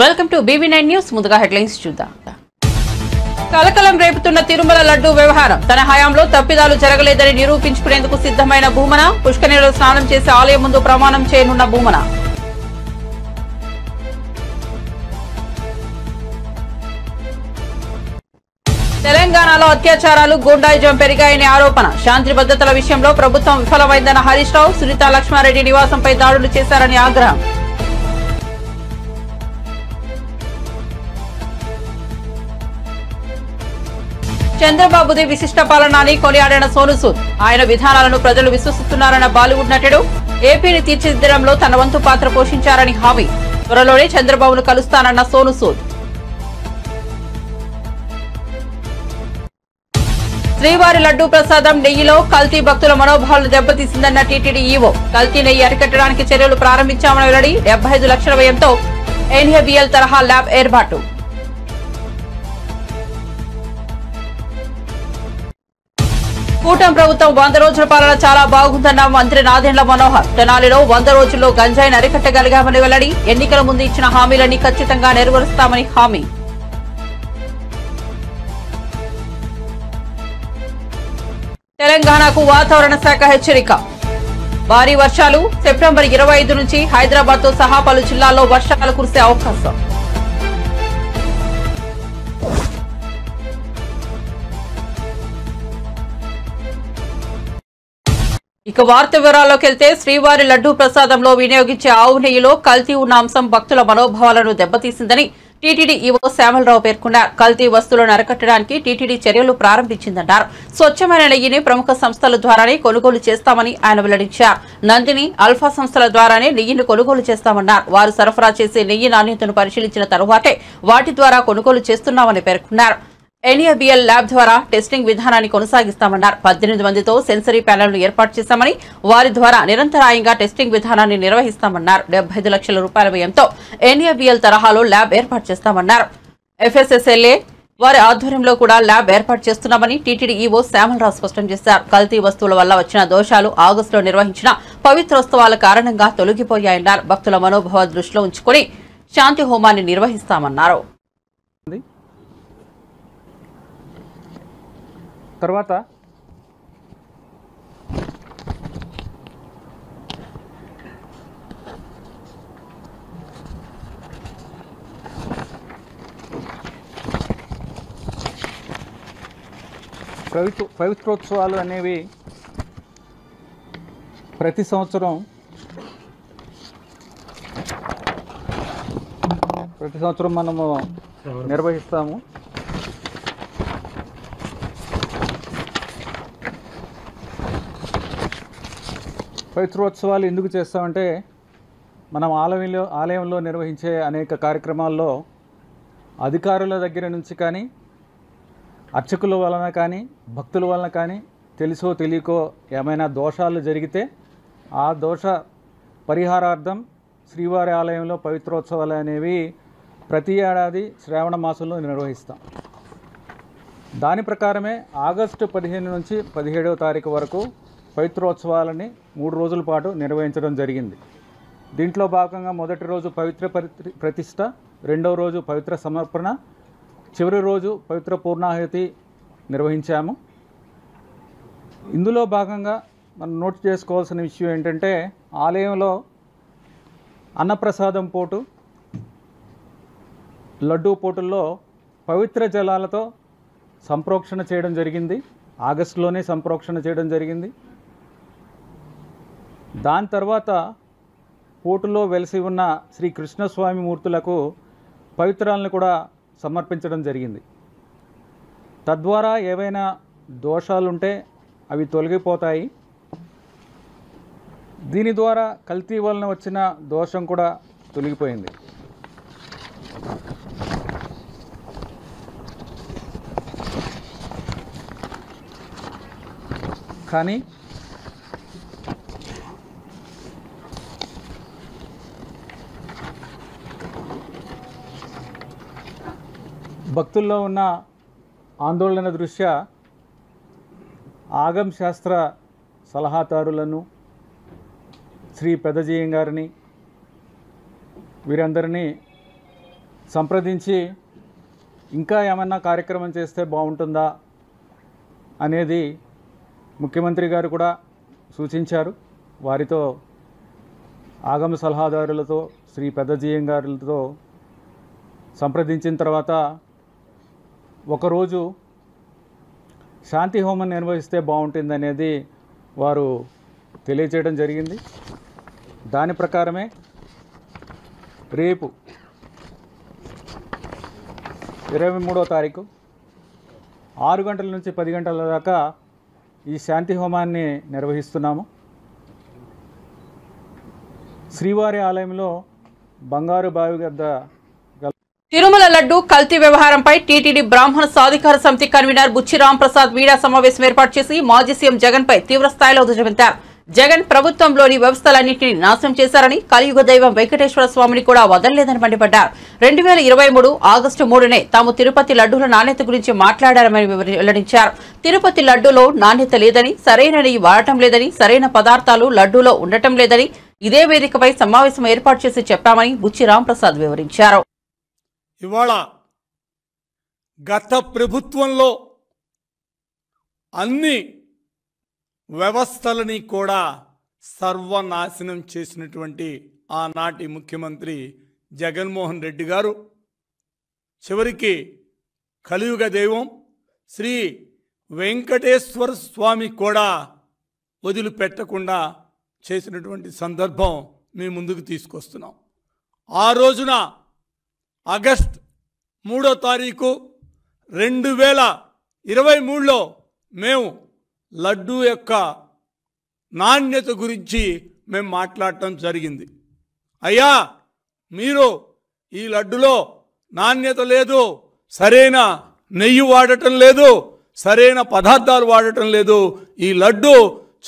Welcome to BV9 news. ముందుగా headlines చూద్దాం. కలకలం రేపుతున్న తిరుమల లడ్డూ వ్యవహారం. తన హయాంలో తప్పిదాలు జరగలేదని నిరూపించుకునేందుకు సిద్ధమైన భూమన. పుష్కరిణిలో స్నానం చేసి ఆలయం ముందు ప్రమాణం చేయనున్న భూమన. తెలంగాణలో అత్యాచారాలు, గూండాయిజం పెరిగాయనే ఆరోపణ. శాంతి భద్రతల విషయంలో ప్రభుత్వం విఫలమైందన్న హరీష్ రావు. సునీత లక్ష్మారెడ్డి నివాసంపై దాడులు చేశారని ఆగ్రహం. చంద్రబాబుది విశిష్ట పాలన అని కొనియాడిన సోను సూద్. ఆయన విధానాలను ప్రజలు విశ్వసిస్తున్నారన్న బాలీవుడ్ నటుడు. ఏపీని తీర్చిదిద్దడంలో తన వంతు పాత్ర పోషించారని హామీ. త్వరలోనే చంద్రబాబును కలుస్తానన్న సోను సూద్. శ్రీవారి లడ్డూ ప్రసాదం నెయ్యిలో కల్తీ భక్తుల మనోభావాలను దెబ్బతీసిందన్న టీటీడీ ఈవో. కల్తీ నెయ్యి అరికట్టడానికి చర్యలు ప్రారంభించామని వెల్లడి. 75 లక్షల వ్యయంతో NABL తరహా ల్యాబ్ ఏర్పాటు. కూటమి ప్రభుత్వం 100 రోజుల పాలన చాలా బాగుందన్న మంత్రి నాదెండ్ల మనోహర్. తెనాలిలో 100 రోజుల్లో గంజాయిని అరికట్టగలిగామని వెల్లడి. ఎన్నికల ముందు ఇచ్చిన హామీలన్నీ ఖచ్చితంగా నెరవేరుస్తామని హామీ. తెలంగాణకు వాతావరణ శాఖ హెచ్చరిక. భారీ వర్షాలు. సెప్టెంబర్ 25 నుంచి హైదరాబాద్ తో సహా పలు జిల్లాల్లో వర్షాలు కురిసే అవకాశం. ఇక వార్త వివరాల్లోకి వెళ్తే, శ్రీవారి లడ్డూ ప్రసాదంలో వినియోగించే ఆవు నెయ్యిలో కల్తీ ఉన్న అంశం భక్తుల మనోభావాలను దెబ్బతీసిందని టీటీడీ ఈవో శ్యామలరావు పేర్కొన్నారు. కల్తీ వస్తువులను అరికట్టడానికి టీటీడీ చర్యలు ప్రారంభించిందన్నారు. స్వచ్ఛమైన నెయ్యిని ప్రముఖ సంస్థల ద్వారానే కొనుగోలు చేస్తామని ఆయన వెల్లడించారు. నందిని, అల్ఫా సంస్థల ద్వారానే నెయ్యిని కొనుగోలు చేస్తామన్నారు. వారు సరఫరా చేసే నెయ్యి నాణ్యతను పరిశీలించిన తరువాతే వాటి ద్వారా కొనుగోలు చేస్తున్నామని పేర్కొన్నారు. NABL ల్యాబ్ ద్వారా టెస్టింగ్ విధానాన్ని కొనసాగిస్తామన్నారు. 18 మందితో సెన్సరీ ప్యానెల్ను ఏర్పాటు చేశామని, వారి ద్వారా నిరంతరాయంగా టెస్టింగ్ విధానాన్ని నిర్వహిస్తామన్నారు. 75 లక్షల రూపాయల వ్యయంతో NABL తరహాలో ల్యాబ్ ఏర్పాటు చేస్తామన్నారు. FSSLA వారి ఆధ్వర్యంలో కూడా ల్యాబ్ ఏర్పాటు చేస్తున్నామని టీటీడీ ఈవో శ్యామలరావు స్పష్టం చేశారు. కల్తీ వస్తువుల వల్ల వచ్చిన దోషాలు ఆగస్టులో నిర్వహించిన పవిత్రోత్సవాల కారణంగా తొలగిపోయాయన్నారు. భక్తుల మనోభావ దృష్టిలో ఉంచుకుని శాంతి హోమాన్ని నిర్వహిస్తామన్నారు. తర్వాత పవిత్రోత్సవాలు అనేవి ప్రతి సంవత్సరం మనము నిర్వహిస్తాము. పవిత్రోత్సవాలు ఎందుకు చేస్తామంటే, మనం ఆలయంలో నిర్వహించే అనేక కార్యక్రమాల్లో అధికారుల దగ్గర నుంచి కానీ, అర్చకుల వలన కానీ, భక్తుల వలన కానీ తెలుసో తెలియకో ఏమైనా దోషాలు జరిగితే ఆ దోష పరిహారార్థం శ్రీవారి ఆలయంలో పవిత్రోత్సవాలు అనేవి ప్రతి ఏడాది శ్రావణ మాసంలో నిర్వహిస్తాం. దాని ప్రకారమే ఆగస్టు 15 నుంచి 17వ తారీఖు వరకు పవిత్రోత్సవాలని 3 రోజుల పాటు నిర్వహించడం జరిగింది. దీంట్లో భాగంగా మొదటి రోజు పవిత్ర ప్రతిష్ట, రెండవ రోజు పవిత్ర సమర్పణ, చివరి రోజు పవిత్ర పూర్ణాహుతి నిర్వహించాము. ఇందులో భాగంగా మనం నోట్ చేసుకోవాల్సిన విషయం ఏంటంటే, ఆలయంలో అన్నప్రసాదం పోటు, లడ్డూ పోటుల్లో పవిత్ర జలాలతో సంప్రోక్షణ చేయడం జరిగింది. ఆగస్టులోనే సంప్రోక్షణ చేయడం జరిగింది. దాని తర్వాత పోటులో వెలిసి ఉన్న శ్రీ కృష్ణస్వామి మూర్తులకు పవిత్రాలను కూడా సమర్పించడం జరిగింది. తద్వారా ఏవైనా దోషాలుంటే అవి తొలగిపోతాయి. దీని ద్వారా కల్తీ వలన వచ్చిన దోషం కూడా తొలగిపోయింది. కానీ భక్తుల్లో ఉన్న ఆందోళన దృష్ట్యా ఆగమ శాస్త్ర సలహాదారులను, శ్రీ పెదజీయం గారిని, వీరందరినీ సంప్రదించి ఇంకా ఏమన్నా కార్యక్రమం చేస్తే బాగుంటుందా అనేది ముఖ్యమంత్రి గారు కూడా సూచించారు. వారితో ఆగమ సలహాదారులతో శ్రీ పెద్దజీఎం గారులతో సంప్రదించిన తర్వాత ఒకరోజు శాంతి హోమం నిర్వహిస్తే బాగుంటుందనేది వారు తెలియజేయడం జరిగింది. దాని ప్రకారమే రేపు 23వ తారీఖు 6 గంటల నుంచి 10 గంటల దాకా ఈ శాంతి హోమాన్ని నిర్వహిస్తున్నాము. శ్రీవారి ఆలయంలో బంగారు బావి వద్ద తిరుమల లడ్డు కల్తీ వ్యవహారంపై టీటీడీ బ్రాహ్మణ సాధికార సమితి కన్వీనర్ బుచ్చి రాంప్రసాద్ మీడియా సమావేశం ఏర్పాటు చేసి మాజీ సీఎం జగన్ పై తీవ్ర స్థాయిలో దుయ్యబట్టారు. జగన్ ప్రభుత్వంలోని వ్యవస్థలన్నింటినీ నాశనం చేశారని, కలియుగ దైవం వెంకటేశ్వర స్వామిని కూడా వదలలేదని మండిపడ్డారు. 2023 ఆగస్టు 3నే తాము తిరుపతి లడ్డూల నాణ్యత గురించి మాట్లాడారని వెల్లడించారు. తిరుపతి లడ్డూలో నాణ్యత లేదని, సరైన నెయ్యి వాడటం లేదని, సరైన పదార్థాలు లడ్డూలో ఉండటం లేదని ఇదే వేదికపై సమావేశం ఏర్పాటు చేసి చెప్పామని బుచ్చి రాంప్రసాద్ వివరించారు. ఇవాళ గత ప్రభుత్వంలో అన్ని వ్యవస్థలని కూడా సర్వనాశనం చేసినటువంటి ఆనాటి ముఖ్యమంత్రి జగన్మోహన్ రెడ్డి గారు చివరికి కలియుగ దైవం శ్రీ వెంకటేశ్వర స్వామి కూడా వదిలిపెట్టకుండా చేసినటువంటి సందర్భం మీ ముందుకు తీసుకొస్తున్నాం. ఆ రోజున ఆగస్ట్ 3వ తారీఖు 2023లో మేము లడ్డూ యొక్క నాణ్యత గురించి మేము మాట్లాడటం జరిగింది. అయ్యా, మీరు ఈ లడ్డులో నాణ్యత లేదు, సరైన నెయ్యి వాడటం లేదు, సరైన పదార్థాలు వాడటం లేదు, ఈ లడ్డు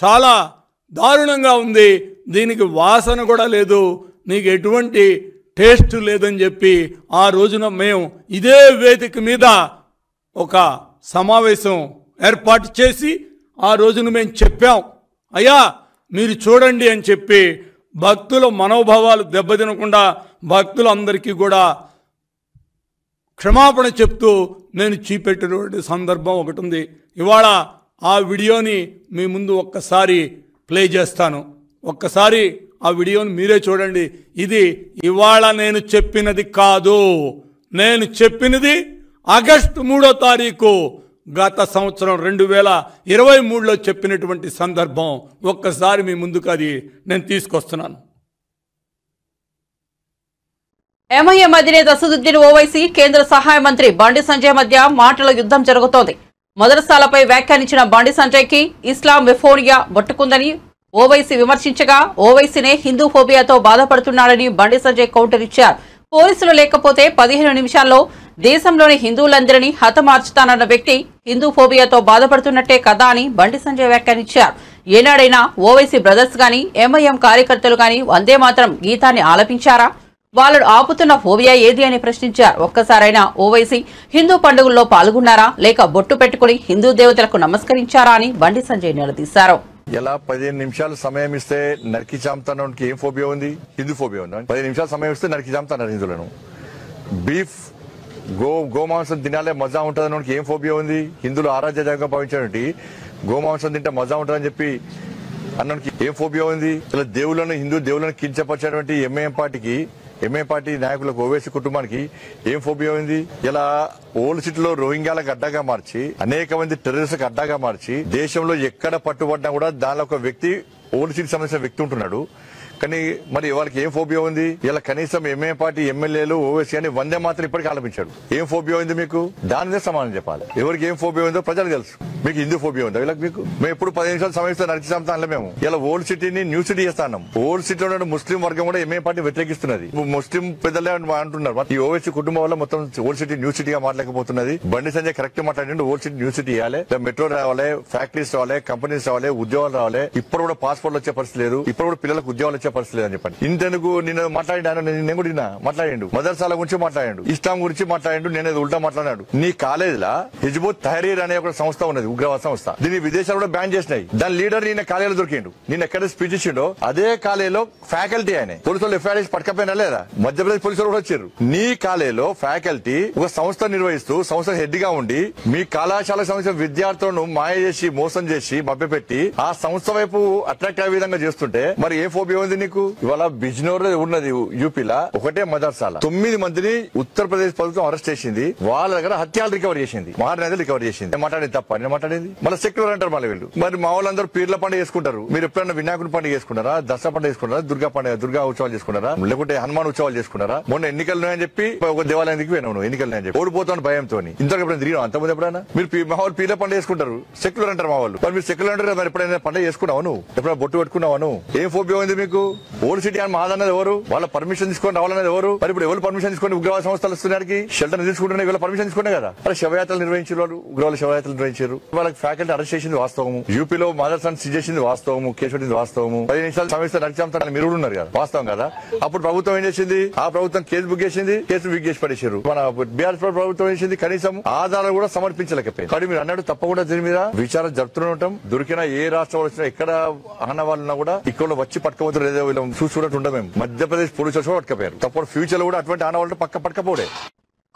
చాలా దారుణంగా ఉంది, దీనికి వాసన కూడా లేదు, నీకు ఎటువంటి టేస్ట్ లేదని చెప్పి ఆ రోజున మేము ఇదే వేదిక మీద ఒక సమావేశం ఏర్పాటు చేసి ఆ రోజున మేము చెప్పాం. అయ్యా, మీరు చూడండి అని చెప్పి భక్తుల మనోభావాలు దెబ్బతినకుండా భక్తులందరికీ కూడా క్షమాపణ చెప్తూ నేను చూపెట్టినటువంటి సందర్భం ఒకటి ఉంది. ఇవాళ ఆ వీడియోని మీ ముందు ఒక్కసారి ప్లే చేస్తాను. ఒక్కసారి ఆ వీడియోని మీరే చూడండి. ఇది ఇవాళ నేను చెప్పినది కాదు, నేను చెప్పినది ఆగస్టు 3వ తారీఖు గత సంవత్సరం 2023లో చెప్పినటువంటి సందర్భం. ఒక్కసారి మీ ముందుకు అది నేను తీసుకొస్తున్నాను. ఎంఐఎం అధినేత అసదుద్దీన్ ఓవైసీ కేంద్ర సహాయ మంత్రి బండి సంజయ్ మధ్య మాటల యుద్ధం జరుగుతోంది. మదరసాలపై వ్యాఖ్యానించిన బండి సంజయ్కి ఇస్లామోఫోబియా పట్టుకుందని ఓవైసీ విమర్శించగా, ఓవైసీనే హిందూ ఫోబియాతో బాధపడుతున్నాడని బండి సంజయ్ కౌంటర్ ఇచ్చారు. పోలీసులు లేకపోతే 15 నిమిషాల్లో దేశంలోని హిందువులందరినీ హతమార్చుతానన్న వ్యక్తి హిందూ ఫోబియాతో బాధపడుతున్నట్టే కదా అని బండి సంజయ్ వ్యాఖ్యానించారు. ఏనాడైనా ఓవైసీ బ్రదర్స్ గాని ఎంఐఎం కార్యకర్తలు గాని వందే మాత్రం గీతాన్ని ఆలపించారా? వాళ్ళు ఆపుతున్న ఫోబియా ఏది అని ప్రశ్నించారు. ఒక్కసారైనా ఓవైసీ హిందూ పండుగల్లో పాల్గొన్నారా, లేక బొట్టు పెట్టుకుని హిందూ దేవతలకు నమస్కరించారా అని బండి సంజయ్ నిలదీశారు. ఎలా 15 నిమిషాలు సమయం ఇస్తే నరికి చాంపుతానికి ఏం ఫోబియా ఉంది? హిందూ ఫోబియా ఉంది. 15 నిమిషాలు సమయం ఇస్తే నరికి చాంపుతారు హిందువులను. బీఫ్ గోమాంసం తినాలే మజా ఉంటుందని ఏం ఫోబియా ఉంది? హిందువులు ఆరాధ్య దైవంగా భావించినటువంటి గోమాంసం తింటే మజా ఉంటుందని చెప్పి అన్నానికి ఏం ఫోబియా ఉంది? ఇలా దేవులను హిందూ దేవులను కించపరిచినటువంటి ఎంఐఎం పార్టీ నాయకులకు ఓవైసీ కుటుంబానికి ఏం ఫోబియా ఉంది? ఇలా ఓల్డ్ సిటీలో రోహింగ్యాలకు అడ్డాగా మార్చి, అనేక మంది టెర్రరిస్టులకు అడ్డాగా మార్చి, దేశంలో ఎక్కడ పట్టుబడినా కూడా దానిలో ఒక వ్యక్తి ఓల్డ్ సిటీకి సంబంధించిన వ్యక్తి ఉంటున్నాడు. కానీ మరి వాళ్ళకి ఏం ఫోబియా ఉంది? ఇలా కనీసం ఎంఐఎం పార్టీ ఎమ్మెల్యేలు ఓవైసీ అని వందే మాత్రం ఇప్పటికీ ఆలపించాడు. ఏం ఫోబియా ఉంది మీకు? దాని మీద సమాధానం చెప్పాలి. ఎవరికి ఏం ఫోబియా ఉందో ప్రజలు తెలుసు. మీకు హిందూ ఫోబియా ఉందా? వీళ్ళకి మీకు మేము ఎప్పుడు 15 నిమిషాలు సమయిస్తే నరికి చంపుతాను. మేము ఇలా ఓల్డ్ సిటీని న్యూ సిటీ చేస్తాం. ఓల్డ్ సిటీలో ఉన్న ముస్లిం వర్గం కూడా ఎంఐఎం పార్టీ వ్యతిరేకిస్తున్నది. ముస్లిం పెద్దలే అంటున్నారు. ఈ ఓవైసీ కుటుంబం వల్ల మొత్తం ఓల్డ్ సిటీ న్యూ సిటీగా మాట్లాడకపోతున్నది. బండి సంజయ్ కరెక్ట్ మాట్లాడండి. ఓల్డ్ సిటీ న్యూ సిటీ ఇవ్వాలి, మెట్రో రావాలి, ఫ్యాక్టరీస్ రావాలి, కంపెనీస్ రావాలి, ఉద్యోగాలు రావాలి. ఇప్పుడు కూడా పాస్పోర్ట్లు వచ్చే పరిస్థితి లేదు. ఇప్పుడు కూడా పిల్లలకు ఉద్యోగాలు వచ్చే పరిస్థితి లేదని చెప్పండి. ఇంతెందుకు నిన్న మాట్లాడినా నేను కూడా మాట్లాడిండు, మదర్సాల గురించి మాట్లాడాడు, ఇస్లాం గురించి మాట్లాడాడు, నేను ఉల్టా మాట్లాడాడు. నీ కాలేజీలో హిజ్బుత్ తహరీర్ అనే ఒక సంస్థ ఉన్నది, ఉగ్రవాద సంస్థ. దీన్ని విదేశాలు కూడా బ్యాన్ చేసినాయి. దాని లీడర్ నిన్న కాలేజీలో దొరికిండు. నిన్న ఎక్కడ స్పీచ్ ఇచ్చిండో అదే కాలేజీలో ఫ్యాకల్టీ ఆయన పోలీసులు ఎఫ్ఐఆర్ పట్టుకపోయినా లేదా, మధ్యప్రదేశ్ పోలీసులు కూడా వచ్చారు. నీ కాలేజీలో ఫ్యాకల్టీ ఒక సంస్థ నిర్వహిస్తూ సంస్థ హెడ్ గా ఉండి మీ కళాశాలకు సంబంధించిన విద్యార్థులను మాయ చేసి మోసం చేసి మభ్యపెట్టి ఆ సంస్థ వైపు అట్రాక్ట్ అయ్యే విధంగా చేస్తుంటే మరి ఏ ఫోబియా ఉంది నీకు? ఇవాళ బిజ్నోర్ ఉన్నది యూపీలా ఒకటే మదర్సాల 9 మందిని ఉత్తరప్రదేశ్ ప్రభుత్వం అరెస్ట్ చేసింది. వాళ్ళ దగ్గర హత్యాలు రికవర్ చేసింది, మహారాజు రికవర్ చేసింది. మాట్లాడేది తప్ప నేను మాట్లాడేది మళ్ళీ సెక్యులర్ అంటారు మళ్ళీ వీళ్ళు. మరి మా వాళ్ళందరూ పీర్ల పండుగ చేసుకుంటారు. మీరు ఎప్పుడైనా వినాయకుడి పండుగ చేసుకుంటారా, దసరా పండుగ చేసుకుంటారా, దుర్గా ఉత్సవాలు చేసుకుంటారా, లేకుంటే హనుమాన్ ఉత్సవాలు చేసుకుంటారా? మొన్న ఎన్నికలు ఉన్నాయని చెప్పి ఒక దేవాలయానికి పోయినావు, ఎన్నికలు ఉన్నాయని చెప్పి ఓడిపోతాను భయంతో. ఇంతకు ఎప్పుడైనా తిరిగినా అంతమంది ఎప్పుడైనా మీరు మా వాళ్ళు పీర్ల పండుగ చేసుకుంటారు, సెక్యులర్ అంటారు మా వాళ్ళు. మరి మీరు సెక్యులర్ అంటారు, మరి ఎప్పుడైనా పండుగ చేసుకున్నావు నువ్వు? ఎప్పుడైనా బొట్టు పెట్టుకున్నావు నువ్వు? ఏం ఫోబియా ఉంది మీకు? ఓల్డ్ సిటీ అని మాదన్నది ఎవరు? వాళ్ళ పర్మిషన్ తీసుకొని రావాలన్నది ఎవరు? మరి ఇప్పుడు ఎవరు పర్మిషన్ తీసుకొని ఉగ్రవాద సంస్థలు వస్తున్నానికి షెల్టర్ తీసుకుంటున్నాయి, వీళ్ళ పర్మిషన్ తీసుకునే కదా. మరి శవయాత్రలు నిర్వహించారు, వాళ్ళు ఉగ్రవాద శవయాత్రలు నిర్వహించారు. వాళ్ళకి ఫ్యాకల్టీ అరెస్ట్ చేసింది వాస్తవము, యూపీలో మదర్సాన్ని సీజ్ చేసింది వాస్తవము, కేసు పెట్టింది వాస్తవము. 10 నిమిషాలు సమస్య నడిచామని మీరు ఉన్నారు కదా, వాస్తవం కదా. అప్పుడు ప్రభుత్వం ఏం చేసింది? ఆ ప్రభుత్వం కేసు బుక్ చేసింది, కేసు బుక్ చేసి పడేసారు. మన బీఆర్ఎస్ ప్రభుత్వం ఏం చేసింది? కనీసం ఆధారాలు కూడా సమర్పించలేకపోయింది. కానీ మీరు అన్నట్టు తప్పకుండా దీని మీద విచారణ జరుపుతూనే ఉంటాం. దొరికిన ఏ రాష్ట్రం వచ్చినా ఎక్కడ ఆనవాళ్ళున్నా కూడా ఇక్కడ వచ్చి పట్టుకోవద్దు లేదో వీళ్ళు చూసుకున్నట్టు ఉండదు. మేము మధ్యప్రదేశ్ పోలీసులు కూడా పట్టుకపోయారు. తప్పుడు ఫ్యూచర్ లో కూడా అటువంటి ఆనవాళ్ళు పట్టుకపోడే.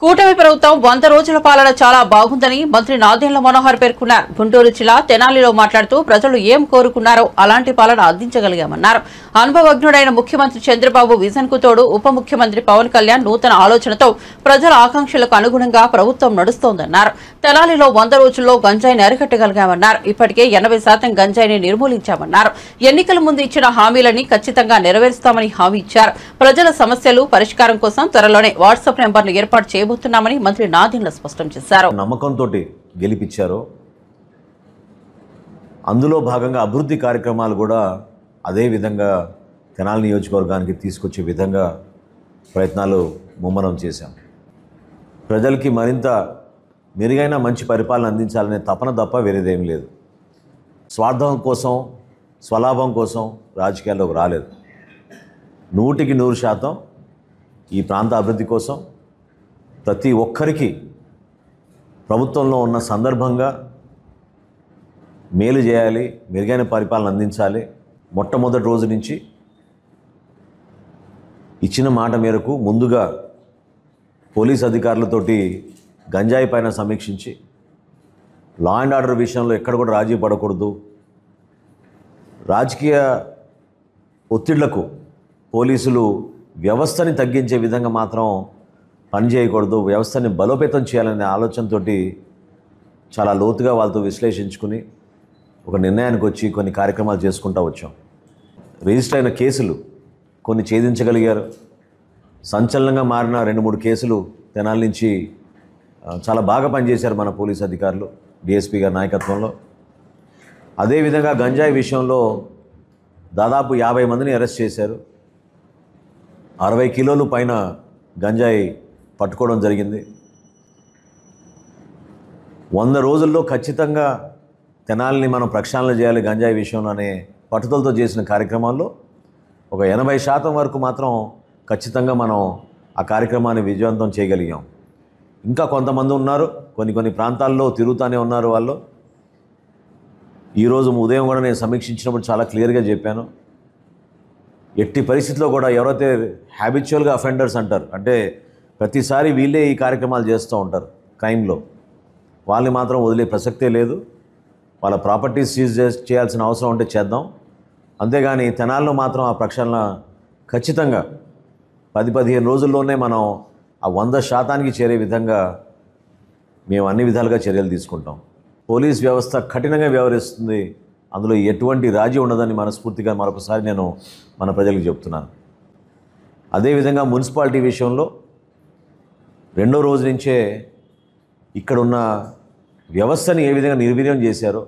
కూటమి ప్రభుత్వం 100 రోజుల పాలన చాలా బాగుందని మంత్రి నాదెండ్ల మనోహర్ పేర్కొన్నారు. గుంటూరు జిల్లా తెనాలిలో మాట్లాడుతూ ప్రజలు ఏం కోరుకున్నారో అలాంటి పాలన అందించగలిగామన్నారు. అనుభవజ్ఞుడైన ముఖ్యమంత్రి చంద్రబాబు విజన్ కు తోడు ఉప ముఖ్యమంత్రి పవన్ కళ్యాణ్ నూతన ఆలోచనతో ప్రజల ఆకాంక్షలకు అనుగుణంగా ప్రభుత్వం నడుస్తోందన్నారు. తెనాలిలో 100 రోజుల్లో గంజాయిని అరికట్టగలిగామన్నారు. ఇప్పటికే 80% గంజాయిని నిర్మూలించామన్నారు. ఎన్నికల ముందు ఇచ్చిన హామీలని ఖచ్చితంగా నెరవేరుస్తామని హామీ ఇచ్చారు. ప్రజల సమస్యలు పరిష్కారం కోసం త్వరలోనే వాట్సాప్ నెంబర్ను ఏర్పాటు చేయబోతున్నామని మంత్రి నాదెండ్ల స్పష్టం చేశారు. నమ్మకంతో గెలిపించారో అందులో భాగంగా అభివృద్ధి కార్యక్రమాలు కూడా అదే విధంగా తెనాలి నియోజకవర్గానికి తీసుకొచ్చే విధంగా ప్రయత్నాలు ముమ్మరం చేశాం. ప్రజలకి మరింత మెరుగైన మంచి పరిపాలన అందించాలనే తపన తప్ప వేరేదేం లేదు. స్వార్థం కోసం స్వలాభం కోసం రాజకీయాల్లోకి రాలేదు. 100% ఈ ప్రాంత అభివృద్ధి కోసం ప్రతి ఒక్కరికి ప్రభుత్వంలో ఉన్న సందర్భంగా మేలు చేయాలి, మెరుగైన పరిపాలన అందించాలి. మొట్టమొదటి రోజు నుంచి ఇచ్చిన మాట మేరకు ముందుగా పోలీస్ అధికారులతోటి గంజాయి పైన సమీక్షించి లా అండ్ ఆర్డర్ విషయంలో ఎక్కడ కూడా రాజీ పడకూడదు, రాజకీయ ఒత్తిళ్లకు పోలీసులు వ్యవస్థని తగ్గించే విధంగా మాత్రం పనిచేయకూడదు, వ్యవస్థని బలోపేతం చేయాలనే ఆలోచనతో చాలా లోతుగా వాళ్ళతో విశ్లేషించుకుని ఒక నిర్ణయానికి వచ్చి కొన్ని కార్యక్రమాలు చేసుకుంటూ వచ్చాం. రిజిస్టర్ అయిన కేసులు కొన్ని ఛేదించగలిగారు. సంచలనంగా మారిన 2-3 కేసులు తెనాలి నుంచి చాలా బాగా పనిచేశారు మన పోలీస్ అధికారులు డిఎస్పీ గారి నాయకత్వంలో. అదేవిధంగా గంజాయి విషయంలో దాదాపు 50 మందిని అరెస్ట్ చేశారు. 60 కిలోలు పైన గంజాయి పట్టుకోవడం జరిగింది. 100 రోజుల్లో ఖచ్చితంగా తెనాలిని మనం ప్రక్షాళన చేయాలి గంజాయి విషయంలో అనే పట్టుదలతో చేసిన కార్యక్రమాల్లో ఒక 80% వరకు మాత్రం ఖచ్చితంగా మనం ఆ కార్యక్రమాన్ని విజయవంతం చేయగలిగాం. ఇంకా కొంతమంది ఉన్నారు, కొన్ని ప్రాంతాల్లో తిరుగుతూనే ఉన్నారు వాళ్ళు. ఈరోజు ఉదయం కూడా నేను సమీక్షించినప్పుడు చాలా క్లియర్గా చెప్పాను, ఎట్టి పరిస్థితిలో కూడా ఎవరైతే హ్యాబిచువల్గా అఫెండర్స్ అంటారు, అంటే ప్రతిసారి వీళ్ళే ఈ కార్యక్రమాలు చేస్తూ ఉంటారు క్రైమ్లో, వాళ్ళని మాత్రం వదిలే ప్రసక్తే లేదు. వాళ్ళ ప్రాపర్టీస్ సీజ్ చేయాల్సిన అవసరం ఉంటే చేద్దాం. అంతేగాని తెనాల్లో మాత్రం ఆ ప్రక్షాళన ఖచ్చితంగా 10-15 రోజుల్లోనే మనం ఆ 100% చేరే విధంగా మేము అన్ని విధాలుగా చర్యలు తీసుకుంటాం. పోలీస్ వ్యవస్థ కఠినంగా వ్యవహరిస్తుంది, అందులో ఎటువంటి రాజీ ఉండదని మనస్ఫూర్తిగా మరొకసారి నేను మన ప్రజలకు చెప్తున్నాను. అదేవిధంగా మున్సిపాలిటీ విషయంలో 2వ రోజు నుంచే ఇక్కడున్న వ్యవస్థని ఏ విధంగా నిర్వీర్యం చేశారో,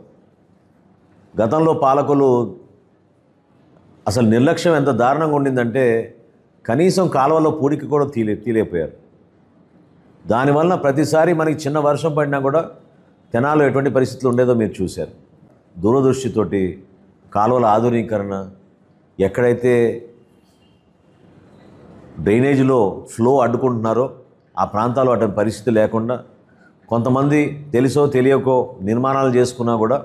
గతంలో పాలకులు అసలు నిర్లక్ష్యం ఎంత దారుణంగా ఉండిందంటే కనీసం కాలువలో పూడికి కూడా తీలేపోయారు. దానివల్ల ప్రతిసారి మనకి చిన్న వర్షం పడినా కూడా తెనాలిలో ఎటువంటి పరిస్థితులు ఉండేదో మీరు చూశారు. దూరదృష్టితోటి కాలువల ఆధునీకరణ, ఎక్కడైతే డ్రైనేజీలో ఫ్లో అడ్డుకుంటున్నారో ఆ ప్రాంతాల్లో అటువంటి పరిస్థితి లేకుండా కొంతమంది తెలుసో తెలియకో నిర్మాణాలు చేసుకున్నా కూడా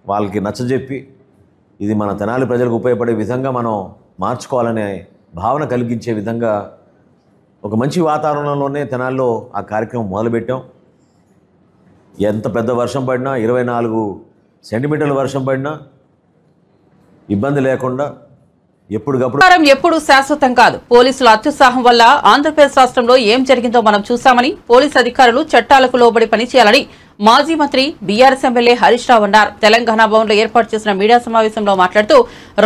వాళ్ళకి నచ్చజెప్పి ఇది మన తెనాలి ప్రజలకు ఉపయోగపడే విధంగా మనం మార్చుకోవాలనే భావన కలిగించే విధంగా ఒక మంచి వాతావరణంలోనే తెనాలిలో ఆ కార్యక్రమం మొదలుపెట్టాం. ఎంత పెద్ద వర్షం పడినా 24 సెంటీమీటర్ల వర్షం పడినా ఇబ్బంది లేకుండా ఎప్పుడు శాశ్వతం కాదు. పోలీసుల అత్యుత్సాహం వల్ల ఆంధ్రప్రదేశ్ రాష్ట్రంలో ఏం జరిగిందో మనం చూశామని పోలీసు అధికారులు చట్టాలకు లోబడి పనిచేయాలని మాజీ మంత్రి బీఆర్ఎస్ ఎమ్మెల్యే హరీష్ రావు అన్నారు. తెలంగాణ భవన్లో ఏర్పాటు చేసిన మీడియా సమావేశంలో మాట్లాడుతూ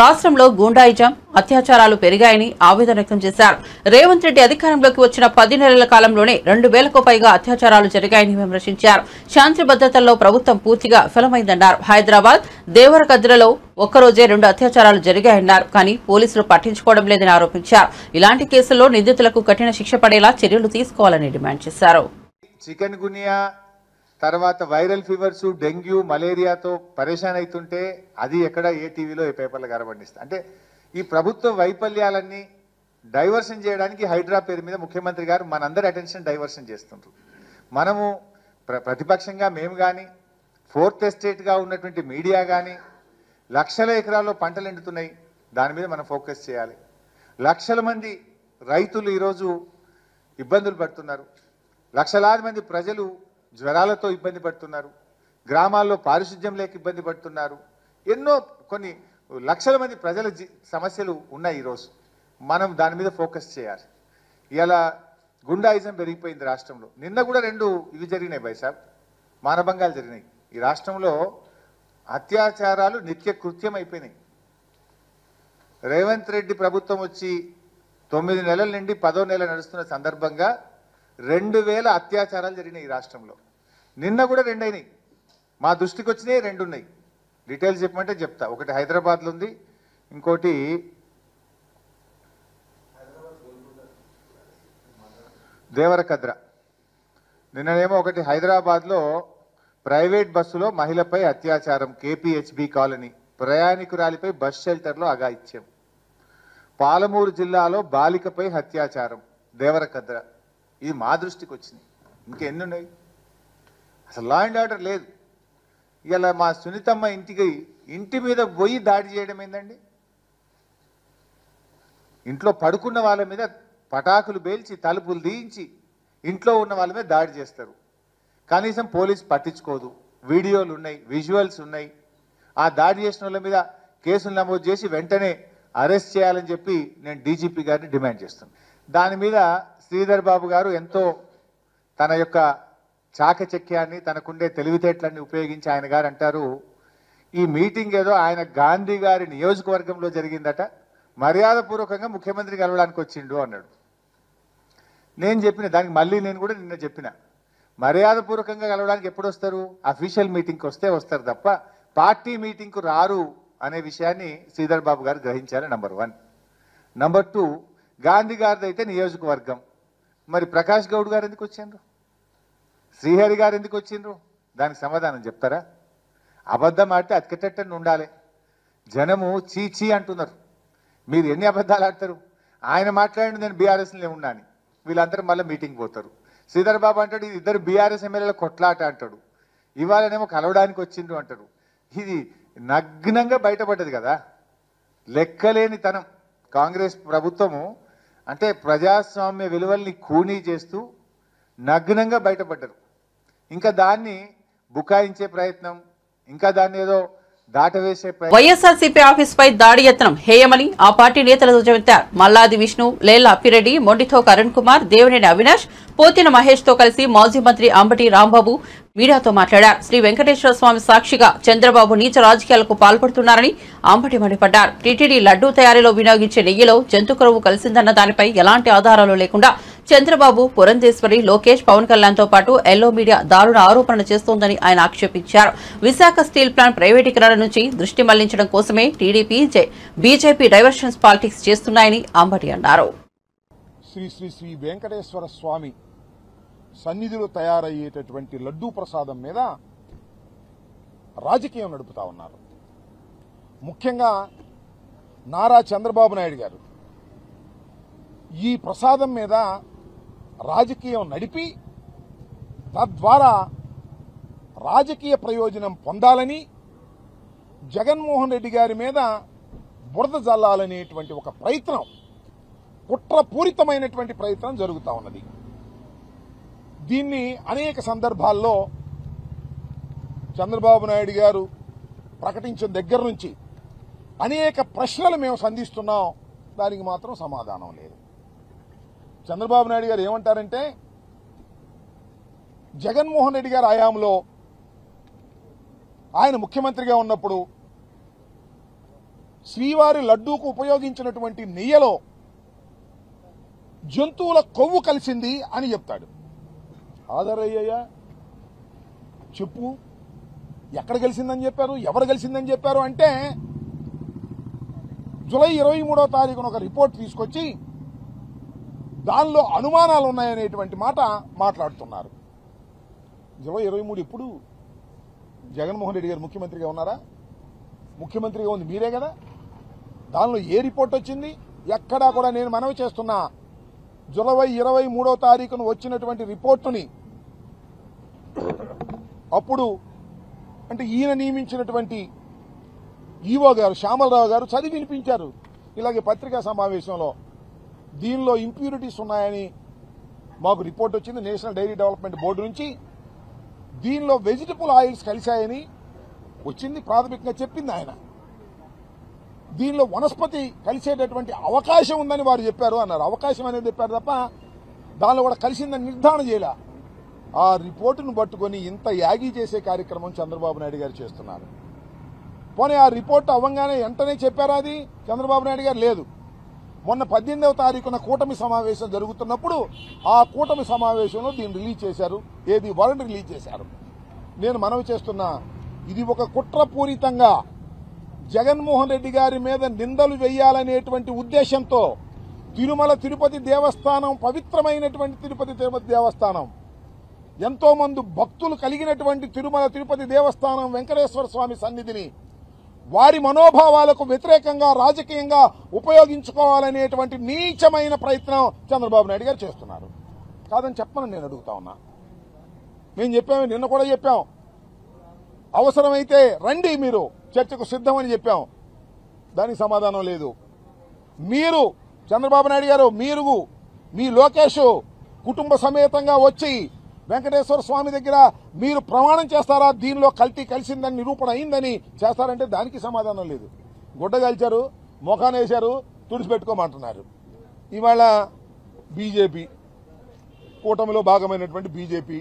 రాష్ట్రంలో గూండాయిజం, అత్యాచారాలు పెరిగాయని ఆవేదన వ్యక్తం చేశారు. రేవంత్ రెడ్డి అధికారంలోకి వచ్చిన 10 నెలల కాలంలోనే 2000కు పైగా అత్యాచారాలు జరిగాయని విమర్శించారు. శాంతి భద్రతల్లో ప్రభుత్వం పూర్తిగా విఫలమైందన్నారు. హైదరాబాద్ దేవరకద్రలో ఒక్కరోజే 2 అత్యాచారాలు జరిగాయన్నారు. కానీ పోలీసులు పట్టించుకోవడం లేదని ఆరోపించారు. ఇలాంటి కేసుల్లో నిందితులకు కఠిన శిక్ష పడేలా చర్యలు తీసుకోవాలని డిమాండ్ చేశారు. చికెన్ గునియా తర్వాత వైరల్ ఫీవర్స్, డెంగ్యూ, మలేరియాతో పరేషాన్ అవుతుంటే అది ఎక్కడ ఏ టీవీలో ఏ పేపర్లో కనబడిస్తా. అంటే ఈ ప్రభుత్వ వైఫల్యాలన్నీ డైవర్షన్ చేయడానికి హైడ్రా పేరు మీద ముఖ్యమంత్రి గారు మనందరి అటెన్షన్ డైవర్షన్ చేస్తుంటారు. మనము ప్రతిపక్షంగా మేము కానీ, ఫోర్త్ ఎస్టేట్గా ఉన్నటువంటి మీడియా కానీ, లక్షల ఎకరాల్లో పంటలు ఎండుతున్నాయి, దాని మీద మనం ఫోకస్ చేయాలి. లక్షల మంది రైతులు ఈరోజు ఇబ్బందులు పడుతున్నారు. లక్షలాది మంది ప్రజలు జ్వరాలతో ఇబ్బంది పడుతున్నారు. గ్రామాల్లో పారిశుద్ధ్యం లేక ఇబ్బంది పడుతున్నారు. ఎన్నో కొన్ని లక్షల మంది ప్రజల సమస్యలు ఉన్నాయి. ఈరోజు మనం దాని మీద ఫోకస్ చేయాలి. ఇలా గుండాయిజం పెరిగిపోయింది రాష్ట్రంలో. నిన్న కూడా 2 ఇవి జరిగినాయి బైసాబ్, మానభంగాలు జరిగినాయి. ఈ రాష్ట్రంలో అత్యాచారాలు నిత్య కృత్యం అయిపోయినాయి. రేవంత్ రెడ్డి ప్రభుత్వం వచ్చి 9 నెలల నుండి 10వ నెల నడుస్తున్న సందర్భంగా 2000 అత్యాచారాలు జరిగినాయి ఈ రాష్ట్రంలో. నిన్న కూడా 2 అయినాయి. మా దృష్టికి వచ్చినాయి 2 ఉన్నాయి. డీటెయిల్స్ చెప్పమంటే చెప్తా. ఒకటి హైదరాబాద్లో ఉంది, ఇంకోటి దేవరకద్ర. నిన్ననేమో ఒకటి హైదరాబాద్లో ప్రైవేట్ బస్సులో మహిళపై అత్యాచారం, కేపీహెచ్బి కాలనీ, ప్రయాణికురాలిపై బస్ షెల్టర్లో అఘాయిత్యం. పాలమూరు జిల్లాలో బాలికపై అత్యాచారం, దేవరకద్ర. ఇది మా దృష్టికి వచ్చినాయి. ఇంకెన్ని ఉన్నాయి? అసలు లా అండ్ ఆర్డర్ లేదు. ఇలా మా సునీతమ్మ ఇంటి మీద పోయి దాడి చేయడం ఏందండి? ఇంట్లో పడుకున్న వాళ్ళ మీద పటాకులు పేల్చి తలుపులు తీయించి ఇంట్లో ఉన్న వాళ్ళ మీద దాడి చేస్తారు. కనీసం పోలీస్ పట్టించుకోదు. వీడియోలు ఉన్నాయి, విజువల్స్ ఉన్నాయి. ఆ దాడి చేసిన వాళ్ళ మీద కేసులు నమోదు చేసి వెంటనే అరెస్ట్ చేయాలని చెప్పి నేను డీజీపీ గారిని డిమాండ్ చేస్తున్నాను. దాని మీద శ్రీధర్ బాబు గారు ఎంతో తన యొక్క చాకచక్యాన్ని, తనకుండే తెలివితేటలన్నీ ఉపయోగించి ఆయన గారు అంటారు, ఈ మీటింగ్ ఏదో ఆయన గాంధీ గారి నియోజకవర్గంలో జరిగిందట, మర్యాదపూర్వకంగా ముఖ్యమంత్రి కలవడానికి వచ్చిండు అన్నాడు. నేను చెప్పిన దానికి మళ్ళీ నేను కూడా నిన్న చెప్పిన, మర్యాదపూర్వకంగా కలవడానికి ఎప్పుడు వస్తారు? అఫీషియల్ మీటింగ్కి వస్తే వస్తారు తప్ప పార్టీ మీటింగ్కు రారు అనే విషయాన్ని శ్రీధర్ బాబు గారు గ్రహించారు. నంబర్ 1. నంబర్ 2, గాంధీ గారిది అయితే నియోజకవర్గం, మరి ప్రకాష్ గౌడ్ గారు ఎందుకు వచ్చిండ్రు? శ్రీహరి గారు ఎందుకు వచ్చిండ్రు? దానికి సమాధానం చెప్తారా? అబద్ధం ఆడితే అతికట్టని ఉండాలి. జనము చీచీ అంటున్నారు. మీరు ఎన్ని అబద్ధాలు ఆడతారు? ఆయన మాట్లాడి నేను బీఆర్ఎస్లో ఉన్నాను, వీళ్ళందరూ మళ్ళీ మీటింగ్ పోతారు. శ్రీధర్ బాబు అంటాడు ఇద్దరు బీఆర్ఎస్ ఎమ్మెల్యేల కొట్లాట అంటాడు. ఇవాళనేమో కలవడానికి వచ్చిండ్రు అంటాడు. ఇది నగ్నంగా బయటపడ్డది కదా. లెక్కలేని తనం. కాంగ్రెస్ ప్రభుత్వము అంటే ప్రజాస్వామ్య విలువల్ని ఖూనీ చేస్తూ నగ్నంగా బయటపడ్డారు. ఇంకా దాన్ని బుకాయించే ప్రయత్నం, ఇంకా దాన్ని ఏదో దాటవేసే ప్రయత్నం. వైఎస్ఆర్సీపీ ఆఫీసుపై దాడి యత్నం హేయమని ఆ పార్టీ నేతలతో చెబుతారు. మల్లాది విష్ణు, లేళ్ల అప్పిరెడ్డి, మొండితో కరుణ్ కుమార్, దేవినేని అవినాష్, పోతిన మహేష్ తో కలిసి మాజీ మంత్రి అంబటి రాంబాబు మీడియాతో మాట్లాడారు. శ్రీ వెంకటేశ్వర స్వామి సాక్షిగా చంద్రబాబు నీచ రాజకీయాలకు పాల్పడుతున్నారని అంబటి మండిపడ్డారు. టీటీడీ లడ్డూ తయారీలో వినియోగించే నెయ్యిలో జంతు కరువు కలిసిందన్న దానిపై ఎలాంటి ఆధారాలు లేకుండా చంద్రబాబు, పురంధేశ్వరి, లోకేష్, పవన్ కళ్యాణ్ తో పాటు ఎల్లో మీడియా దారుణ ఆరోపణలు చేస్తోందని ఆయన ఆక్షేపించారు. విశాఖ స్టీల్ ప్లాంట్ ప్రైవేటీకరణ నుంచి దృష్టి మళ్లించడం కోసమే టీడీపీ, బీజేపీ డైవర్షన్స్ పాలిటిక్స్ చేస్తున్నాయని అంబటి అన్నారు. శ్రీ శ్రీ శ్రీ వెంకటేశ్వర స్వామి సన్నిధిలో తయారయ్యేటటువంటి లడ్డూ ప్రసాదం మీద రాజకీయం నడుపుతా ఉన్నారు. ముఖ్యంగా నారా చంద్రబాబు నాయుడు గారు ఈ ప్రసాదం మీద రాజకీయం నడిపి తద్వారా రాజకీయ ప్రయోజనం పొందాలని జగన్మోహన్ రెడ్డి గారి మీద బురద జల్లాలనేటువంటి ఒక ప్రయత్నం, కుట్రపూరితమైనటువంటి ప్రయత్నం జరుగుతూ ఉన్నది. దీన్ని అనేక సందర్భాల్లో చంద్రబాబు నాయుడు గారు ప్రకటించిన దగ్గర నుంచి అనేక ప్రశ్నలు మేము సంధిస్తున్నాం, దానికి మాత్రం సమాధానం లేదు. చంద్రబాబు నాయుడు గారు ఏమంటారంటే, జగన్మోహన్ రెడ్డి గారి హయాంలో ఆయన ముఖ్యమంత్రిగా ఉన్నప్పుడు శ్రీవారి లడ్డూకు ఉపయోగించినటువంటి నెయ్యలో జంతువుల కొవ్వు కలిసింది అని చెప్తాడు. ఆధారయ్యా చెప్పు, ఎక్కడ కలిసిందని చెప్పారు, ఎవరు కలిసిందని చెప్పారు అంటే జూలై 23వ తారీఖున ఒక రిపోర్ట్ తీసుకొచ్చి దానిలో అనుమానాలు ఉన్నాయనేటువంటి మాట మాట్లాడుతున్నారు. జూలై 23 ఎప్పుడు? జగన్మోహన్ రెడ్డి గారు ముఖ్యమంత్రిగా ఉన్నారా? ముఖ్యమంత్రిగా ఉంది మీరే కదా. దానిలో ఏ రిపోర్ట్ వచ్చింది? ఎక్కడా కూడా నేను మనవి చేస్తున్నా, జూలై 23వ తారీఖున వచ్చినటువంటి రిపోర్టుని అప్పుడు అంటే ఈయన నియమించినటువంటి ఈవో గారు శ్యామలరావు గారు చదివి వినిపించారు. ఇలాగే పత్రికా సమావేశంలో దీనిలో ఇంప్యూరిటీస్ ఉన్నాయని మాకు రిపోర్ట్ వచ్చింది నేషనల్ డైరీ డెవలప్మెంట్ బోర్డు నుంచి. దీనిలో వెజిటబుల్ ఆయిల్స్ కలిశాయని వచ్చింది, ప్రాథమికంగా చెప్పింది ఆయన. దీనిలో వనస్పతి కలిసేటటువంటి అవకాశం ఉందని వారు చెప్పారు అన్నారు. అవకాశం అనేది చెప్పారు తప్ప దానిలో కూడా కలిసిందని నిర్ధారణ చేయాల. ఆ రిపోర్టును పట్టుకొని ఇంత యాగీ చేసే కార్యక్రమం చంద్రబాబు నాయుడు గారు చేస్తున్నారు. పోనీ ఆ రిపోర్టు అవ్వగానే వెంటనే చెప్పారా అది? చంద్రబాబు నాయుడు గారు లేదు. మొన్న 18వ తారీఖున కూటమి సమావేశం జరుగుతున్నప్పుడు ఆ కూటమి సమావేశంలో దీన్ని రిలీజ్ చేశారు. ఏది? వరల్డ్ రిలీజ్ చేశారు. నేను మనవి చేస్తున్నా, ఇది ఒక కుట్రపూరితంగా జగన్మోహన్ రెడ్డి గారి మీద నిందలు వేయాలనేటువంటి ఉద్దేశంతో తిరుమల తిరుపతి దేవస్థానం, పవిత్రమైనటువంటి తిరుపతి దేవస్థానం, ఎంతో మంది భక్తులు కలిగినటువంటి తిరుమల తిరుపతి దేవస్థానం వెంకటేశ్వర స్వామి సన్నిధిని వారి మనోభావాలకు వ్యతిరేకంగా రాజకీయంగా ఉపయోగించుకోవాలనేటువంటి నీచమైన ప్రయత్నం చంద్రబాబు నాయుడు గారు చేస్తున్నారు. కాదని చెప్పమని నేను అడుగుతా ఉన్నా. మేము చెప్పాము, నిన్న కూడా చెప్పాం, అవసరమైతే రండి మీరు చర్చకు సిద్ధమని చెప్పాం. దానికి సమాధానం లేదు. మీరు చంద్రబాబు నాయుడు గారు, మీరు మీ లోకేష్ కుటుంబ సమేతంగా వచ్చి వెంకటేశ్వర స్వామి దగ్గర మీరు ప్రమాణం చేస్తారా దీనిలో కల్తీ కలిసిందని, నిరూపణ అయిందని చేస్తారంటే దానికి సమాధానం లేదు. గుడ్డ కాల్చారు, మొఖాన్ని వేశారు, తుడిచిపెట్టుకోమంటున్నారు. ఇవాళ బీజేపీ, కూటమిలో భాగమైనటువంటి బీజేపీ,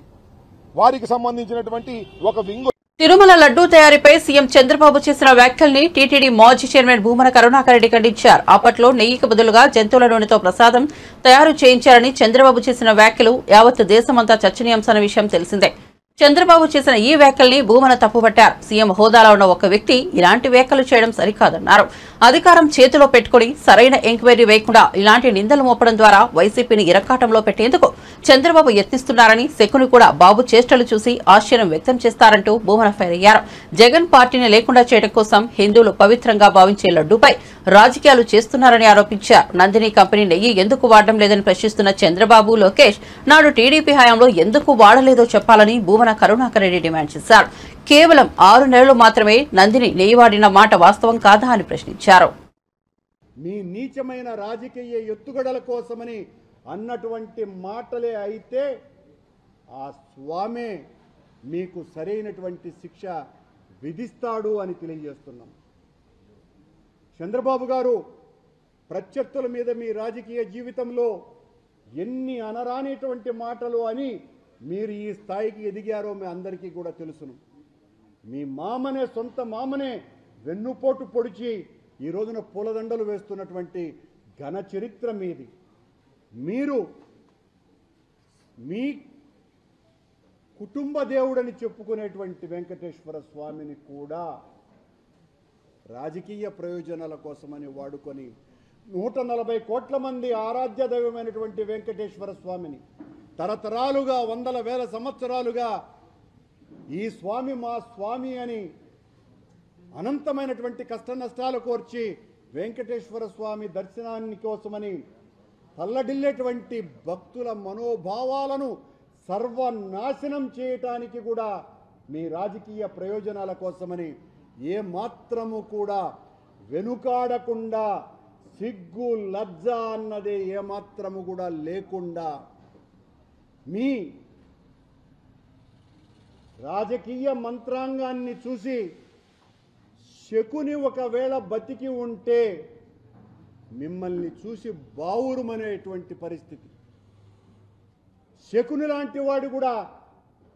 వారికి సంబంధించినటువంటి ఒక వింగు తిరుమల లడ్డూ తయారీపై సీఎం చంద్రబాబు చేసిన వ్యాఖ్యల్ని టీటీడీ మాజీ చైర్మన్ భూమన కరుణాకర్ రెడ్డి ఖండించారు. అప్పట్లో నెయ్యికి బదులుగా జంతువుల నూనెతో ప్రసాదం తయారు చేయించారని చంద్రబాబు చేసిన వ్యాఖ్యలు యావత్ దేశమంతా చర్చనీయాంశమైన విషయం తెలిసిందే. చంద్రబాబు చేసిన ఈ వ్యాఖ్యల్ని భూమన తప్పుపట్టారు. సీఎం హోదాలో ఉన్న ఒక వ్యక్తి ఇలాంటి వ్యాఖ్యలు చేయడం సరికాదన్నారు. అధికారం చేతిలో పెట్టుకుని సరైన ఎంక్వైరీ వేయకుండా ఇలాంటి నిందలు మోపడం ద్వారా వైసీపీని ఇరకాటంలో పెట్టేందుకు చంద్రబాబు యత్నిస్తున్నారని, శకుని కూడా బాబు చేష్టలు చూసి ఆశ్చర్యం వ్యక్తం చేస్తారంటూ భూమన ఫైర్ అయ్యారు. జగన్ పార్టీని లేకుండా చేయడం కోసం హిందువులు పవిత్రంగా భావించే లడ్డూపై రాజకీయాలు చేస్తున్నారని ఆరోపించారు. నందిని కంపెనీ నెయ్యి ఎందుకు వాడడం లేదని ప్రశ్నిస్తున్న చంద్రబాబు, లోకేష్ నాడు టీడీపీ హయాంలో ఎందుకు వాడలేదో చెప్పాలని భూమన కరుణాకర్ రెడ్డి డిమాండ్ చేశారు. కేవలం 6 నెలలు మాత్రమే నందిని నెయ్యి వాడిన మాట వాస్తవం కాదా అని ప్రశ్నించారు. మీ నీచమైన రాజకీయ ఎత్తుగడల కోసమని అన్నటువంటి మాటలే అయితే ఆ స్వామే మీకు సరైనటువంటి శిక్ష విధిస్తాడు అని తెలియజేస్తున్నాం. చంద్రబాబు గారు, ప్రత్యర్థుల మీద మీ రాజకీయ జీవితంలో ఎన్ని అనరానిటువంటి మాటలు అని మీరు ఈ స్థాయికి ఎదిగారో మీ అందరికీ కూడా తెలుసును. మీ మామనే, సొంత మామనే వెన్నుపోటు పొడిచి ఈ రోజున పూలదండలు వేస్తున్నటువంటి ఘన చరిత్ర మీది. మీరు మీ కుటుంబ దేవుడని చెప్పుకునేటువంటి వెంకటేశ్వర స్వామిని కూడా రాజకీయ ప్రయోజనాల కోసమని వాడుకొని 140 కోట్ల మంది ఆరాధ్య దైవమైనటువంటి వెంకటేశ్వర స్వామిని తరతరాలుగా, వందల వేల సంవత్సరాలుగా ఈ స్వామి మా స్వామి అని అనంతమైనటువంటి కష్ట నష్టాలు కోర్చి వెంకటేశ్వర స్వామి దర్శనాన్ని కోసమని తల్లడిల్లేటువంటి భక్తుల మనోభావాలను సర్వనాశనం చేయటానికి కూడా మీ రాజకీయ ప్రయోజనాల కోసమని ఏ మాత్రము కూడా వెనుకాడకుండా, సిగ్గు లజ్జ అన్నదే ఏమాత్రము కూడా లేకుండా మీ రాజకీయ మంత్రాంగాన్ని చూసి శకుని ఒకవేళ బతికి ఉంటే మిమ్మల్ని చూసి బావురుమనేటువంటి పరిస్థితి. శకుని లాంటి వాడు కూడా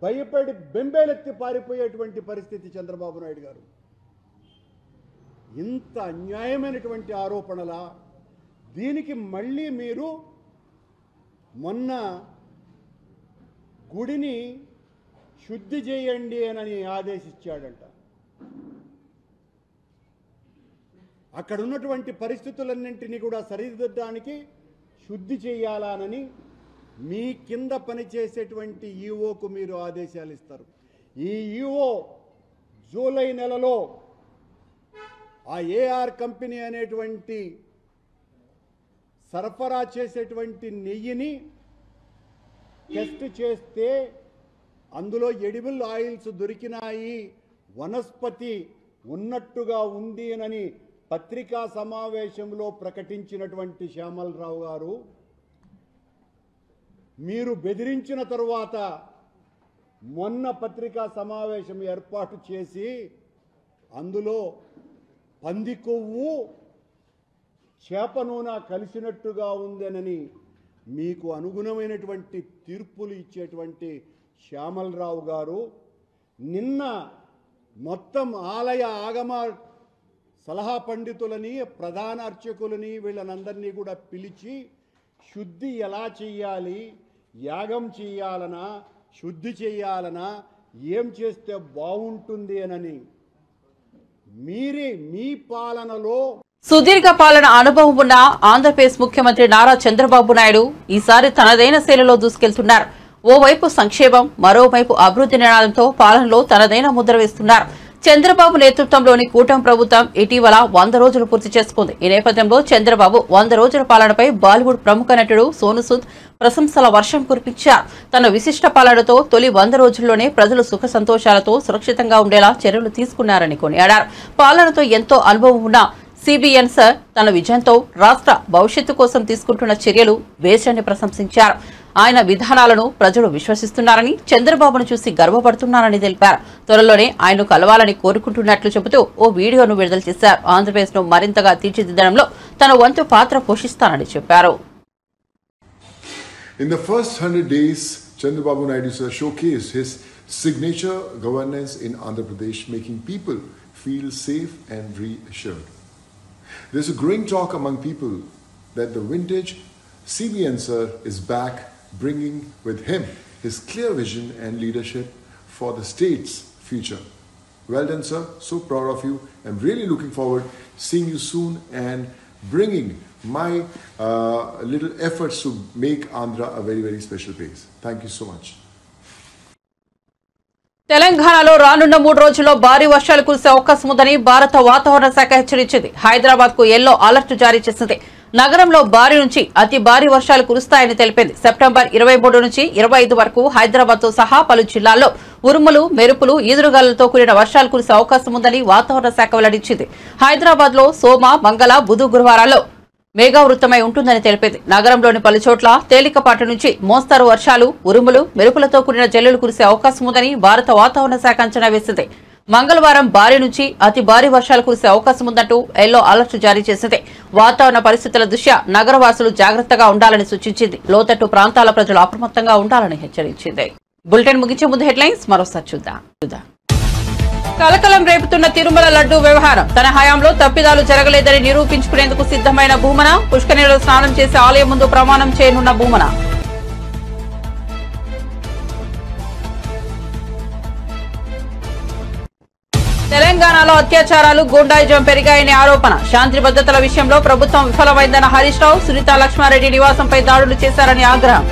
భయపడి బెంబేలెత్తి పారిపోయేటువంటి పరిస్థితి చంద్రబాబు నాయుడు గారు. ఇంత అన్యాయమైనటువంటి ఆరోపణలా? దీనికి మళ్ళీ మీరు మొన్న గుడిని శుద్ధి చేయండి అని ఆదేశించాడంట. అక్కడ ఉన్నటువంటి పరిస్థితులన్నింటినీ కూడా సరిదిద్దడానికి శుద్ధి చేయాలనని మీ కింద పనిచేసేటువంటి ఈఓకు మీరు ఆదేశాలు ఇస్తారు. ఈ ఈఓ జూలై నెలలో ఆ ఏఆర్ కంపెనీ అనేటువంటి సరఫరా చేసేటువంటి నెయ్యిని టెస్ట్ చేస్తే అందులో ఎడిబుల్ ఆయిల్స్ దొరికినాయి, వనస్పతి ఉన్నట్టుగా ఉంది అని పత్రికా సమావేశంలో ప్రకటించినటువంటి శ్యామలరావు గారు, మీరు బెదిరించిన తరువాత మొన్న పత్రికా సమావేశం ఏర్పాటు చేసి అందులో పంది కొవ్వు చేప నూనె కలిసినట్టుగా ఉందనని మీకు అనుగుణమైనటువంటి తీర్పులు ఇచ్చేటువంటి శ్యామలరావు గారు నిన్న మొత్తం ఆలయ ఆగమ సలహా పండితులని, ప్రధాన అర్చకులని, వీళ్ళనందరినీ కూడా పిలిచి శుద్ధి ఎలా చేయాలి, యాగం చేయాలనా, శుద్ధి చేయాలనా, ఏం చేస్తే బాగుంటుంది అని మీ పాలనలో సుదీర్ఘ పాలన అనుభవం ఉన్న ఆంధ్రప్రదేశ్ ముఖ్యమంత్రి నారా చంద్రబాబు నాయుడు ఈసారి తనదైన శైలిలో దూసుకెళ్తున్నారు. ఓవైపు సంక్షేమం, మరోవైపు అభివృద్ధి నినాదంతో పాలనలో తనదైన ముద్ర వేస్తున్నారు. చంద్రబాబు నేతృత్వంలోని కూటమి ప్రభుత్వం ఇటీవల 100 రోజులు పూర్తి చేసుకుంది. ఈ నేపథ్యంలో చంద్రబాబు 100 రోజుల పాలనపై బాలీవుడ్ ప్రముఖ నటుడు సోను సూద్ ప్రశంసల వర్షం కురిపించారు. తన విశిష్ట పాలనతో తొలి 100 రోజుల్లోనే ప్రజలు సుఖ సంతోషాలతో సురక్షితంగా ఉండేలా చర్యలు తీసుకున్నారని కొనియాడారు. పాలనతో ఎంతో అనుభవం ఉన్న సిబిఎన్ సార్ తన విజయంతో రాష్ట్ర భవిష్యత్తు కోసం తీసుకుంటున్న చర్యలు వేస్టని ప్రశంసించారు. ఆయన విధానాలను ప్రజలు విశ్వసిస్తున్నారని, చంద్రబాబును చూసి గర్వపడుతున్నారని తెలిపారు. త్వరలోనే ఆయన్ను కలవాలని కోరుకుంటున్నట్లు చెబుతూ ఓ వీడియోను విడుదల చేశారు. ఆంధ్రప్రదేశ్ ను మరింతగా తీర్చిదిద్దడంలో తన వంతు పాత్ర పోషిస్తానని చెప్పారు. In the first 100 days, Chandrababu Naidu sir showcased his signature governance in Andhra Pradesh, making people feel safe and reassured. There's a growing talk among people that the vintage CBN sir is back, bringing with him his clear vision and leadership for the state's future. Well done, sir. So proud of you. I'm really looking forward seeing you soon and bringing my little efforts to make Andhra a very, very special place. Thank you so much. తెలంగాణలో రానున్న 3 రోజుల్లో భారీ వర్షాలు కురిసే అవకాశం ఉందని భారత వాతావరణ శాఖ హెచ్చరించింది. హైదరాబాద్ కు ఎల్లో అలర్ట్ జారీ చేసింది. నగరంలో భారీ నుంచి అతి భారీ వర్షాలు కురుస్తాయని తెలిపింది. సెప్టెంబర్ 23 నుంచి 25 వరకు హైదరాబాద్ తో సహా పలు జిల్లాల్లో ఉరుములు, మెరుపులు, ఈదురుగాలులతో కూడిన వర్షాలు కురిసే అవకాశం ఉందని వాతావరణ శాఖ వెల్లడించింది. హైదరాబాద్ లో సోమ, మంగళ, బుధ, గురువారాల్లో మేఘావృతమై ఉంటుందని తెలిపింది. నగరంలోని పలు చోట్ల తేలికపాటి నుంచి మోస్తరు వర్షాలు, ఉరుములు, మెరుపులతో కూడిన జల్లులు కురిసే అవకాశం ఉందని భారత వాతావరణ శాఖ అంచనా వేసింది. మంగళవారం భారీ నుంచి అతి భారీ వర్షాలు కురిసే అవకాశం ఉందంటూ ఎల్లో అలర్ట్ జారీ చేసింది. వాతావరణ పరిస్థితుల దృష్ట్యా నగరవాసులు జాగ్రత్తగా ఉండాలని సూచించింది. లోతట్టు ప్రాంతాల ప్రజలు అప్రమత్తంగా ఉండాలని హెచ్చరించింది. బులెటిన్ ముగించే ముందు హెడ్లైన్స్ మరోసారి చూద్దాం. కలకలం రేపుతున్న తిరుమల లడ్డూ వ్యవహారం. తన హయాంలో తప్పిదాలు జరగలేదని నిరూపించుకునేందుకు సిద్ధమైన భూమన. పుష్కరిణిలో స్నానం చేసి ఆలయం ముందు ప్రమాణం చేయనున్న భూమన. తెలంగాణలో అత్యాచారాలు, గూండాయిజం పెరిగాయనే ఆరోపణ. శాంతి భద్రతల విషయంలో ప్రభుత్వం విఫలమైందన్న హరీష్ రావు. సునీత లక్ష్మారెడ్డి నివాసంపై దాడులు చేశారని ఆగ్రహం.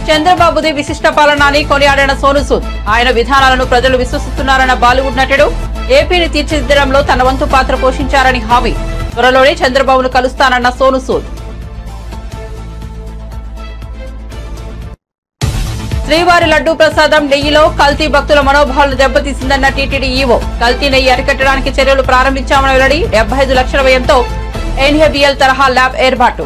చంద్రబాబుది విశిష్ట పాలన అని కొనియాడిన సోను సూద్. ఆయన విధానాలను ప్రజలు విశ్వసిస్తున్నారన్న బాలీవుడ్ నటుడు. ఏపీని తీర్చిదిద్దడంలో తన వంతు పాత్ర పోషించారని హామీ. త్వరలోనే చంద్రబాబును కలుస్తానన్న సోను సూద్. శ్రీవారి లడ్డూ ప్రసాదం నెయ్యిలో కల్తీ భక్తుల మనోభావాలు దెబ్బతీసిందన్న టీటీడీ ఈవో. కల్తీ నెయ్యి అరికట్టడానికి చర్యలు ప్రారంభించామని వెల్లడి. 75 లక్షల వ్యయంతో ఎన్ఏబిఎల్ తరహా ల్యాబ్ ఏర్పాటు.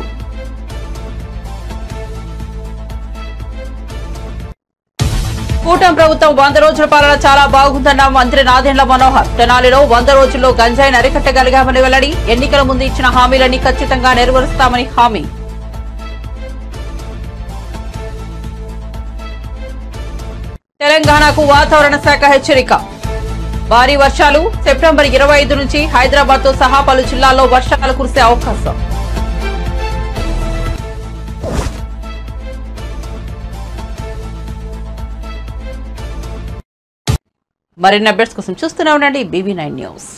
కూటమి ప్రభుత్వం 100 రోజుల పాలన చాలా బాగుందన్న మంత్రి నాదెండ్ల మనోహర్. తెనాలిలో 100 రోజుల్లో గంజాయిని అరికట్టగలిగామని వెల్లడి. ఎన్నికల ముందు ఇచ్చిన హామీలన్నీ ఖచ్చితంగా నెరవేరుస్తామని హామీ. తెలంగాణకు వాతావరణ శాఖ హెచ్చరిక. భారీ వర్షాలు. సెప్టెంబర్ 25 నుంచి హైదరాబాద్ తో సహా పలు జిల్లాల్లో వర్షాలు కురిసే అవకాశం. మరిన్ని అప్డేట్స్ కోసం చూస్తూనే ఉండండి BB9 న్యూస్.